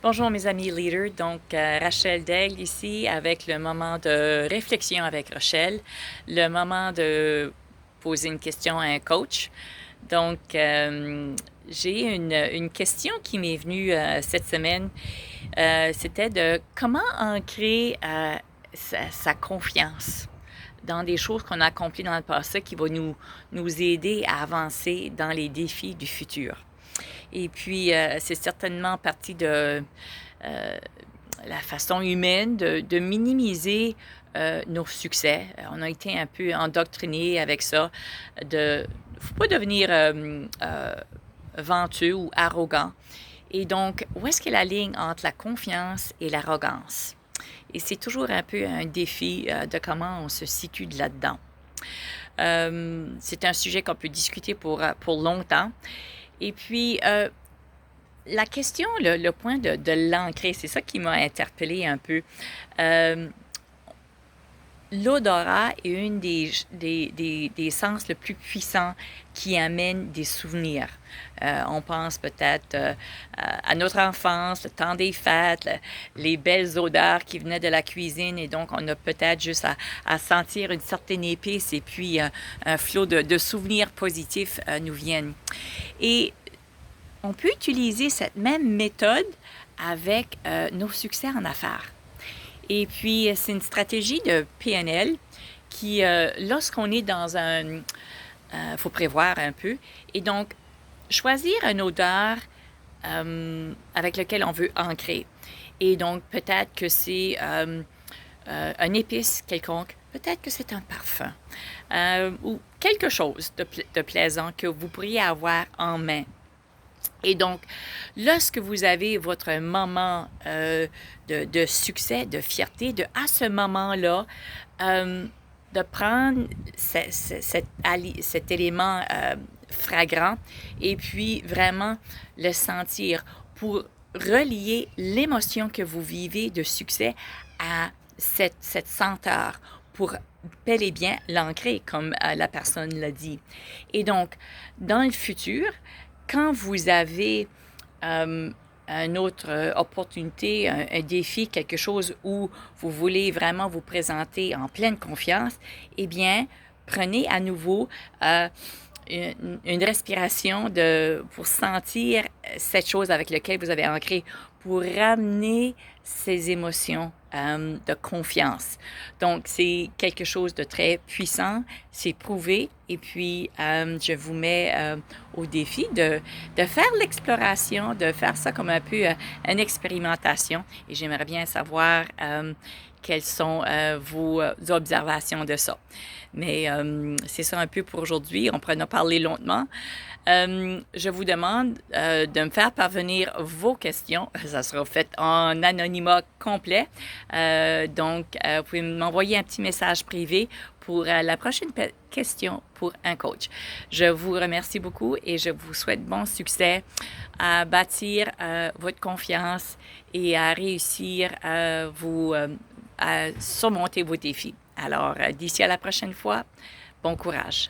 Bonjour mes amis leaders, donc Rachel Daigle ici avec le moment de réflexion avec Rochelle, le moment de poser une question à un coach. Donc j'ai une question qui m'est venue cette semaine. C'était de comment ancrer sa confiance dans des choses qu'on a accomplies dans le passé qui vont nous aider à avancer dans les défis du futur. Et puis, c'est certainement partie de la façon humaine de minimiser nos succès. On a été un peu endoctrinés avec ça. Il ne faut pas devenir venteux ou arrogant. Et donc, où est-ce qu'est la ligne entre la confiance et l'arrogance? Et c'est toujours un peu un défi de comment on se situe là-dedans. C'est un sujet qu'on peut discuter pour longtemps. Et puis, la question, le point de l'ancrer, c'est ça qui m'a interpellée un peu. L'odorat est une des sens le plus puissants qui amène des souvenirs. On pense peut-être à notre enfance, le temps des fêtes, les belles odeurs qui venaient de la cuisine, et donc on a peut-être juste à sentir une certaine épice, et puis un flot de souvenirs positifs nous viennent. Et on peut utiliser cette même méthode avec nos succès en affaires. Et puis, c'est une stratégie de PNL qui, lorsqu'on est dans un... faut prévoir un peu. Et donc, choisir une odeur avec laquelle on veut ancrer. Et donc, peut-être que c'est un épice quelconque. Peut-être que c'est un parfum. Ou quelque chose de plaisant que vous pourriez avoir en main. Et donc, lorsque vous avez votre moment de succès, de fierté, à ce moment-là, de prendre cet élément fragrant et puis vraiment le sentir pour relier l'émotion que vous vivez de succès à cette senteur pour bel et bien l'ancrer, comme la personne l'a dit. Et donc, dans le futur, quand vous avez une autre opportunité, un défi, quelque chose où vous voulez vraiment vous présenter en pleine confiance, eh bien, prenez à nouveau une respiration pour sentir cette chose avec laquelle vous avez ancré, pour ramener ces émotions de confiance. Donc, c'est quelque chose de très puissant, c'est prouvé, et puis je vous mets au défi de faire l'exploration, de faire ça comme un peu une expérimentation, et j'aimerais bien savoir quelles sont vos observations de ça. Mais c'est ça un peu pour aujourd'hui. On pourrait en parler longuement. Je vous demande de me faire parvenir vos questions. Ça sera fait en anonymat complet. Donc, vous pouvez m'envoyer un petit message privé pour la prochaine question pour un coach. Je vous remercie beaucoup et je vous souhaite bon succès à bâtir votre confiance et à réussir à surmonter vos défis. Alors, d'ici à la prochaine fois, bon courage.